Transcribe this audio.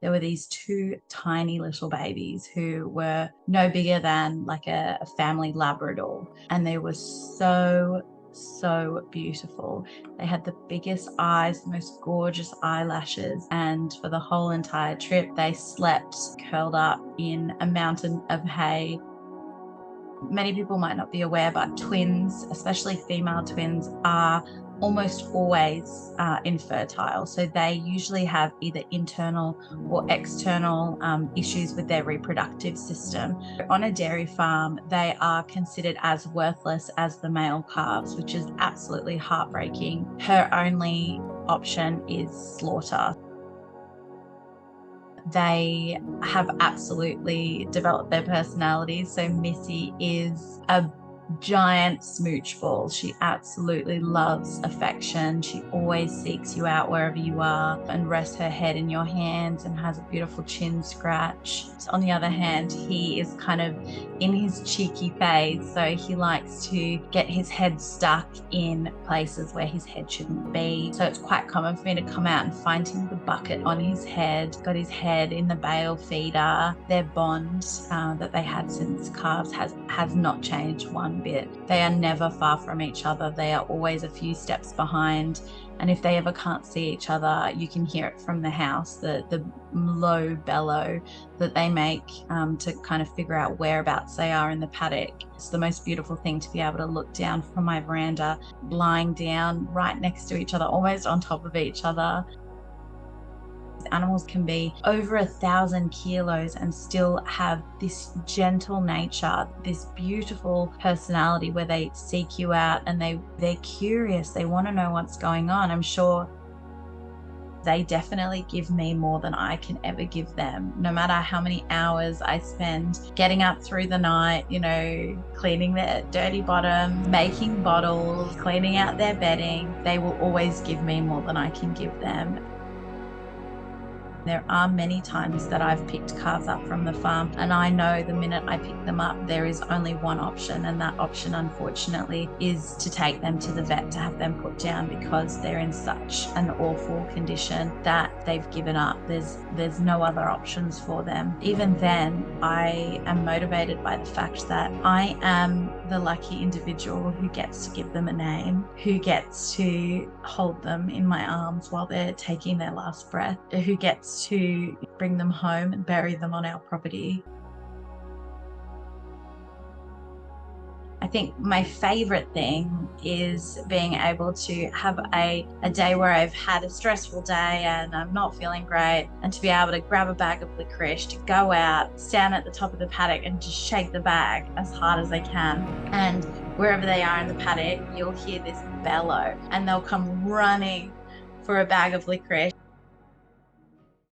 there were these two tiny little babies who were no bigger than like a family Labrador. And they were so beautiful. They had the biggest eyes, the most gorgeous eyelashes. And for the whole entire trip, they slept curled up in a mountain of hay. Many people might not be aware, but twins, especially female twins, are almost always infertile. So they usually have either internal or external issues with their reproductive system. On a dairy farm, they are considered as worthless as the male calves, which is absolutely heartbreaking. Her only option is slaughter. They have absolutely developed their personalities. So Missy is a giant smooch ball. She absolutely loves affection. She always seeks you out wherever you are and rests her head in your hands and has a beautiful chin scratch. On the other hand, he is kind of in his cheeky phase, so he likes to get his head stuck in places where his head shouldn't be. So it's quite common for me to come out and find him with a bucket on his head, got his head in the bale feeder. Their bond that they had since calves has not changed one bit. They are never far from each other. They are always a few steps behind. And if they ever can't see each other, you can hear it from the house, the low bellow that they make to kind of figure out whereabouts they are in the paddock. It's the most beautiful thing to be able to look down from my veranda, lying down right next to each other, almost on top of each other. Animals can be over 1,000 kilos and still have this gentle nature, this beautiful personality where they seek you out and they're curious. They want to know what's going on. I'm sure they definitely give me more than I can ever give them. No matter how many hours I spend getting up through the night, cleaning their dirty bottom, making bottles, cleaning out their bedding, they will always give me more than I can give them. There are many times that I've picked calves up from the farm, and I know the minute I pick them up, there is only one option, and that option, unfortunately, is to take them to the vet to have them put down because they're in such an awful condition that they've given up. There's no other options for them. Even then, I am motivated by the fact that I am the lucky individual who gets to give them a name, who gets to hold them in my arms while they're taking their last breath, who gets to bring them home and bury them on our property. I think my favorite thing is being able to have a day where I've had a stressful day and I'm not feeling great, and to be able to grab a bag of licorice, to go out, stand at the top of the paddock and just shake the bag as hard as I can. And wherever they are in the paddock, you'll hear this bellow and they'll come running for a bag of licorice.